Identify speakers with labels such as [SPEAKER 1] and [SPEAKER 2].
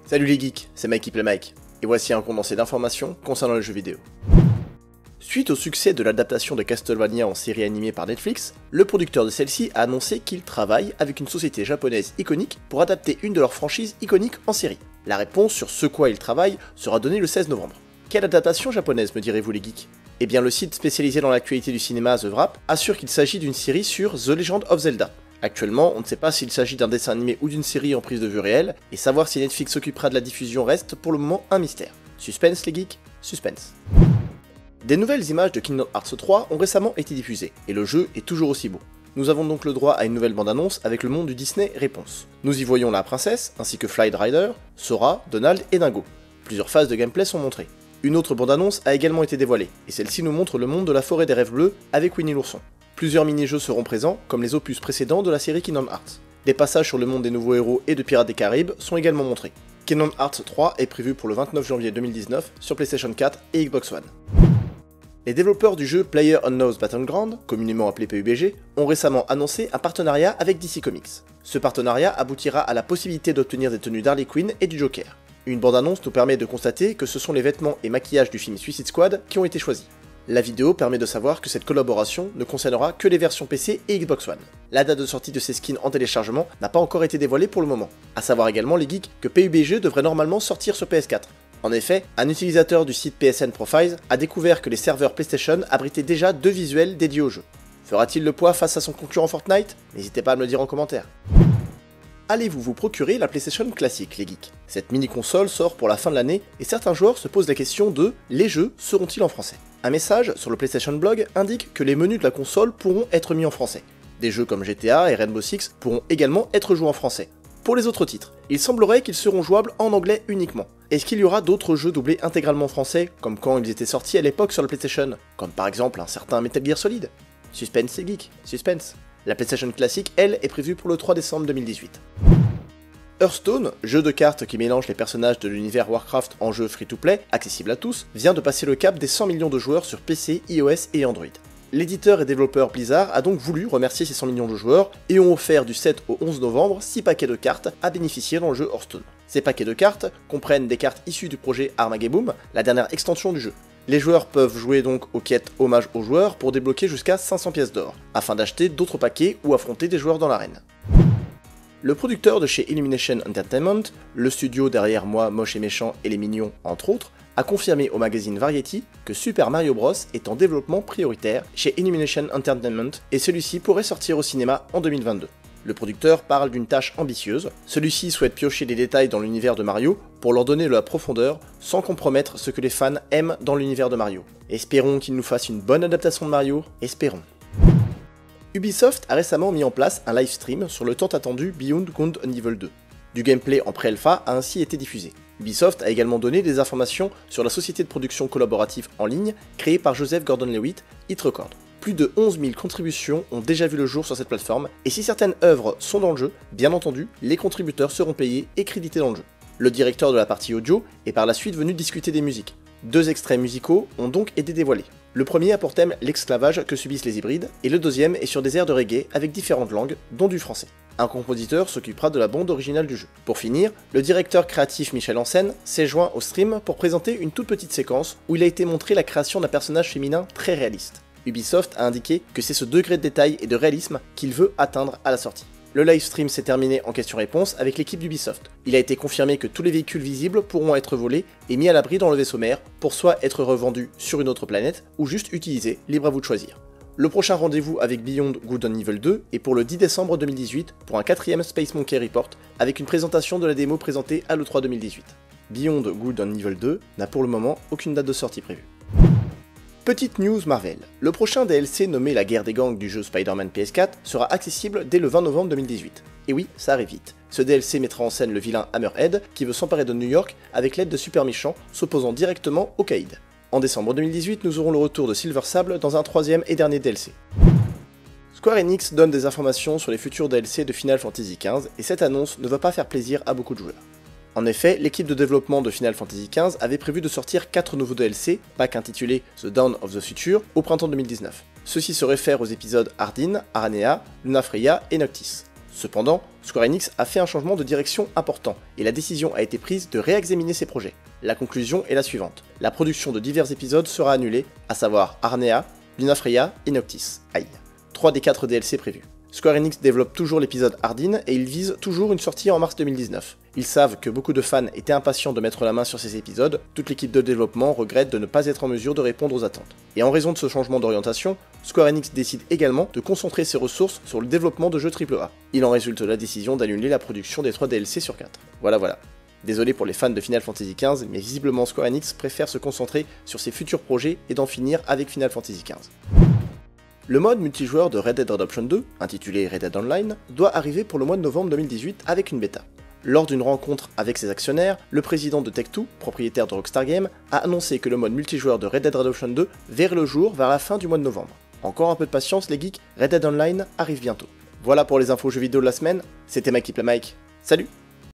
[SPEAKER 1] Salut les geeks, c'est Mikey Play Mike, et voici un condensé d'informations concernant les jeux vidéo. Suite au succès de l'adaptation de Castlevania en série animée par Netflix, le producteur de celle-ci a annoncé qu'il travaille avec une société japonaise iconique pour adapter une de leurs franchises iconiques en série. La réponse sur ce quoi il travaille sera donnée le 16 novembre. Quelle adaptation japonaise, me direz-vous les geeks? Eh bien le site spécialisé dans l'actualité du cinéma The Wrap assure qu'il s'agit d'une série sur The Legend of Zelda. Actuellement, on ne sait pas s'il s'agit d'un dessin animé ou d'une série en prise de vue réelle, et savoir si Netflix s'occupera de la diffusion reste pour le moment un mystère. Suspense les geeks, suspense. Des nouvelles images de Kingdom Hearts 3 ont récemment été diffusées, et le jeu est toujours aussi beau. Nous avons donc le droit à une nouvelle bande-annonce avec le monde du Disney Réponse. Nous y voyons la princesse, ainsi que Flight Rider, Sora, Donald et Dingo. Plusieurs phases de gameplay sont montrées. Une autre bande-annonce a également été dévoilée, et celle-ci nous montre le monde de la forêt des rêves bleus avec Winnie l'ourson. Plusieurs mini-jeux seront présents, comme les opus précédents de la série Kingdom Hearts. Des passages sur le monde des nouveaux héros et de Pirates des Caraïbes sont également montrés. Kingdom Hearts 3 est prévu pour le 29 janvier 2019 sur PlayStation 4 et Xbox One. Les développeurs du jeu PlayerUnknown's Battleground, communément appelé PUBG, ont récemment annoncé un partenariat avec DC Comics. Ce partenariat aboutira à la possibilité d'obtenir des tenues d'Harley Quinn et du Joker. Une bande-annonce nous permet de constater que ce sont les vêtements et maquillages du film Suicide Squad qui ont été choisis. La vidéo permet de savoir que cette collaboration ne concernera que les versions PC et Xbox One. La date de sortie de ces skins en téléchargement n'a pas encore été dévoilée pour le moment. A savoir également les geeks que PUBG devrait normalement sortir sur PS4. En effet, un utilisateur du site PSN Profiles a découvert que les serveurs PlayStation abritaient déjà 2 visuels dédiés au jeu. Fera-t-il le poids face à son concurrent Fortnite? N'hésitez pas à me le dire en commentaire. Allez-vous vous procurer la PlayStation classique, les geeks? Cette mini-console sort pour la fin de l'année et certains joueurs se posent la question de « les jeux seront-ils en français ?» Un message sur le PlayStation Blog indique que les menus de la console pourront être mis en français. Des jeux comme GTA et Rainbow Six pourront également être joués en français. Pour les autres titres, il semblerait qu'ils seront jouables en anglais uniquement. Est-ce qu'il y aura d'autres jeux doublés intégralement français, comme quand ils étaient sortis à l'époque sur la PlayStation, comme par exemple un certain Metal Gear Solid? Suspense et geek, suspense. La PlayStation classique, elle, est prévue pour le 3 décembre 2018. Hearthstone, jeu de cartes qui mélange les personnages de l'univers Warcraft en jeu free-to-play, accessible à tous, vient de passer le cap des 100 millions de joueurs sur PC, iOS et Android. L'éditeur et développeur Blizzard a donc voulu remercier ces 100 millions de joueurs et ont offert du 7 au 11 novembre 6 paquets de cartes à bénéficier dans le jeu Hearthstone. Ces paquets de cartes comprennent des cartes issues du projet Armageddon, la dernière extension du jeu. Les joueurs peuvent jouer donc aux quêtes hommage aux joueurs pour débloquer jusqu'à 500 pièces d'or, afin d'acheter d'autres paquets ou affronter des joueurs dans l'arène. Le producteur de chez Illumination Entertainment, le studio derrière Moi, Moche et Méchant et Les Mignons entre autres, a confirmé au magazine Variety que Super Mario Bros est en développement prioritaire chez Illumination Entertainment et celui-ci pourrait sortir au cinéma en 2022. Le producteur parle d'une tâche ambitieuse, celui-ci souhaite piocher des détails dans l'univers de Mario pour leur donner de la profondeur sans compromettre ce que les fans aiment dans l'univers de Mario. Espérons qu'il nous fasse une bonne adaptation de Mario, espérons. Ubisoft a récemment mis en place un live stream sur le tant attendu Beyond Good and Evil 2. Du gameplay en pré-alpha a ainsi été diffusé. Ubisoft a également donné des informations sur la société de production collaborative en ligne créée par Joseph Gordon-Levitt, Hit Record. Plus de 11 000 contributions ont déjà vu le jour sur cette plateforme, et si certaines œuvres sont dans le jeu, bien entendu, les contributeurs seront payés et crédités dans le jeu. Le directeur de la partie audio est par la suite venu discuter des musiques. 2 extraits musicaux ont donc été dévoilés. Le premier a pour thème l'esclavage que subissent les hybrides, et le deuxième est sur des airs de reggae avec différentes langues, dont du français. Un compositeur s'occupera de la bande originale du jeu. Pour finir, le directeur créatif Michel Ancen s'est joint au stream pour présenter une toute petite séquence où il a été montré la création d'un personnage féminin très réaliste. Ubisoft a indiqué que c'est ce degré de détail et de réalisme qu'il veut atteindre à la sortie. Le livestream s'est terminé en question-réponse avec l'équipe d'Ubisoft. Il a été confirmé que tous les véhicules visibles pourront être volés et mis à l'abri dans le vaisseau mère pour soit être revendus sur une autre planète ou juste utilisés, libre à vous de choisir. Le prochain rendez-vous avec Beyond Good and Evil 2 est pour le 10 décembre 2018 pour un 4ème Space Monkey Report avec une présentation de la démo présentée à l'E3 2018. Beyond Good and Evil 2 n'a pour le moment aucune date de sortie prévue. Petite news Marvel, le prochain DLC nommé La Guerre des Gangs du jeu Spider-Man PS4 sera accessible dès le 20 novembre 2018. Et oui, ça arrive vite. Ce DLC mettra en scène le vilain Hammerhead qui veut s'emparer de New York avec l'aide de super méchants s'opposant directement aux caïds. En décembre 2018, nous aurons le retour de Silver Sable dans un 3ème et dernier DLC. Square Enix donne des informations sur les futurs DLC de Final Fantasy XV et cette annonce ne va pas faire plaisir à beaucoup de joueurs. En effet, l'équipe de développement de Final Fantasy XV avait prévu de sortir 4 nouveaux DLC, pack intitulé The Dawn of the Future, au printemps 2019. Ceux-ci se réfèrent aux épisodes Ardyn, Aranea, Lunafreya et Noctis. Cependant, Square Enix a fait un changement de direction important, et la décision a été prise de réexaminer ses projets. La conclusion est la suivante. La production de divers épisodes sera annulée, à savoir Arnea, Lunafreya et Noctis. Aïe. 3 des 4 DLC prévus. Square Enix développe toujours l'épisode Ardyn et ils visent toujours une sortie en mars 2019. Ils savent que beaucoup de fans étaient impatients de mettre la main sur ces épisodes, toute l'équipe de développement regrette de ne pas être en mesure de répondre aux attentes. Et en raison de ce changement d'orientation, Square Enix décide également de concentrer ses ressources sur le développement de jeux AAA. Il en résulte la décision d'annuler la production des 3 DLC sur 4. Voilà. Désolé pour les fans de Final Fantasy XV, mais visiblement Square Enix préfère se concentrer sur ses futurs projets et d'en finir avec Final Fantasy XV. Le mode multijoueur de Red Dead Redemption 2, intitulé Red Dead Online, doit arriver pour le mois de novembre 2018 avec une bêta. Lors d'une rencontre avec ses actionnaires, le président de Tech2, propriétaire de Rockstar Games, a annoncé que le mode multijoueur de Red Dead Redemption 2 verrait le jour vers la fin du mois de novembre. Encore un peu de patience les geeks, Red Dead Online arrive bientôt. Voilà pour les infos jeux vidéo de la semaine, c'était Mike. Salut!